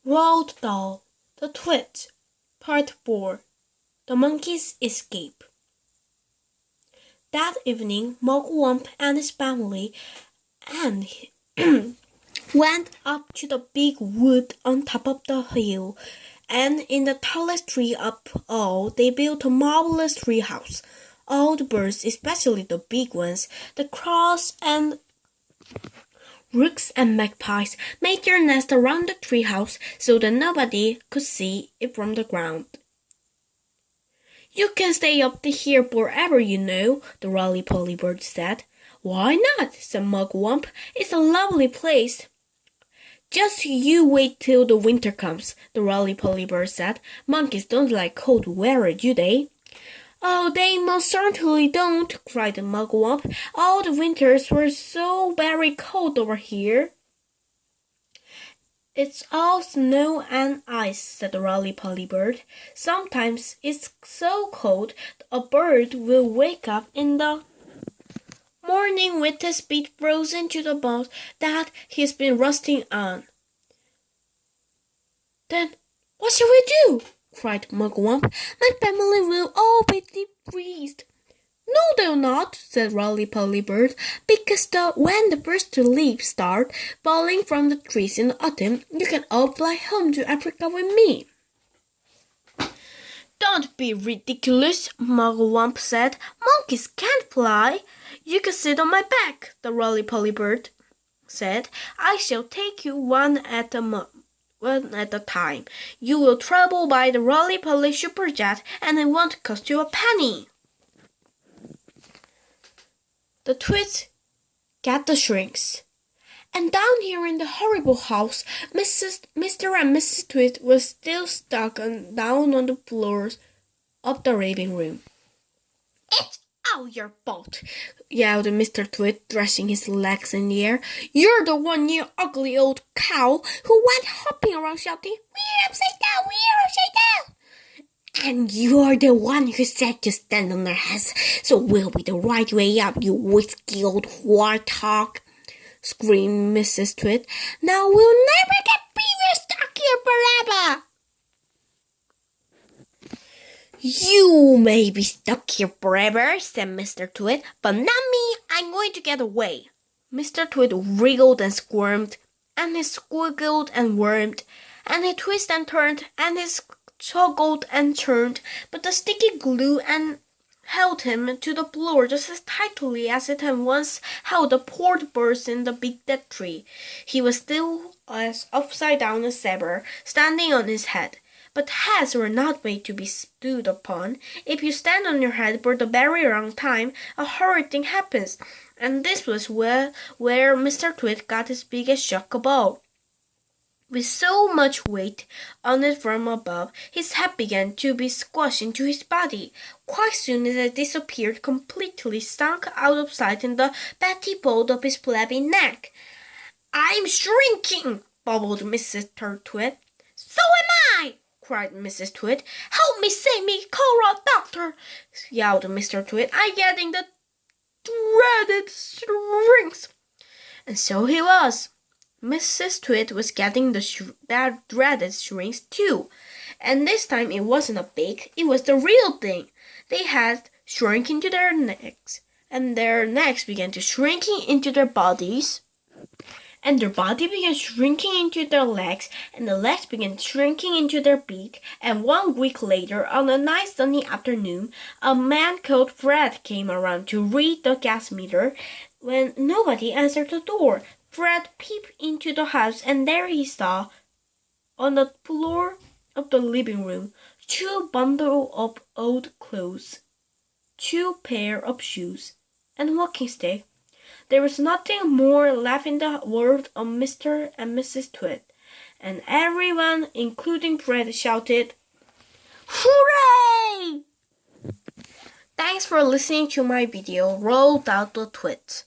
Roald Dahl, The TWITS, Part 4, The Monkey's Escape. That evening, Mugwump and his family went up to the big wood on top of the hill, and in the tallest tree of all, they built a marvelous tree house. All the birds, especially the big ones, the crows and rooks and magpies, made their nest around the treehouse so that nobody could see it from the ground. "You can stay up here forever, you know," the roly-poly bird said. "Why not?" said Mugwump. "It's a lovely place." "Just you wait till the winter comes," the roly-poly bird said. "Monkeys don't like cold weather, do they?" "Oh, they most certainly don't," cried the Mugwump. "All the winters were so very cold over here." "It's all snow and ice," said the roly-poly bird. "Sometimes it's so cold a bird will wake up in the morning with his feet frozen to the bones that he's been resting on." "Then what shall we do?" cried Mugwump. "My family will all be freezed." "No, they'll not," said Roly-Poly Bird, "because when the first leaves start falling from the trees in the autumn, you can all fly home to Africa with me." "Don't be ridiculous," Mugwump said. "Monkeys can't fly." "You can sit on my back," the Roly-Poly Bird said. "I shall take you one at a time. You will travel by the Roly-Poly Superjet, and it won't cost you a penny." The TWITS get the shrinks. And down here in the horrible house, Mr. and Mrs. Twit were still stuck down on the floors of the living room. "It's all your fault," yelled Mr. Twit, thrashing his legs in the air. "You're the one, you ugly old cow, who went hopping around shouting, 'We're upside down, we're upside down!' And you're the one who said to stand on their heads, so we'll be the right way up, you whiskey old warthog," screamed Mrs. Twit. "Now we'll never get free, we're stuck here forever." "You may be stuck here forever," said Mr. Twit, "but not me. I'm going to get away." Mr. Twit wriggled and squirmed, and he squiggled and wormed, and he twisted and turned, and he toggled and churned, but the sticky glue held him to the floor just as tightly as it had once held the poor birds in the big dead tree. He was still as upside down as ever, standing on his head. But heads were not made to be stood upon. If you stand on your head for the very wrong time, a horrid thing happens, and this was where Mr. Twit got his biggest shock of all. With so much weight on it from above, his head began to be squashed into his body. Quite soon it disappeared completely, sunk out of sight in the fatty fold of his flabby neck. "I'm shrinking," bubbled Mrs. Twit. "So am I," cried Mrs. Twit. "Help me, save me, call a doctor," yelled Mr. Twit. "I'm getting the dreaded shrinks." And so he was. Mrs. Twit was getting the dreaded shrinks too, and this time it wasn't a fake, it was the real thing. They had shrunk into their necks, and their necks began to shrinking into their bodies, and their body began shrinking into their legs, and the legs began shrinking into their beak, and 1 week later, on a nice sunny afternoon, a man called Fred came around to read the gas meter. When nobody answered the door, Fred peeped into the house, and there he saw, on the floor of the living room, 2 bundles of old clothes, 2 pairs of shoes, and a walking stick. There was nothing more left in the world of Mr. and Mrs. Twit, and everyone, including Fred, shouted, "Hooray!" Thanks for listening to my video, Roald Dahl the TWITS.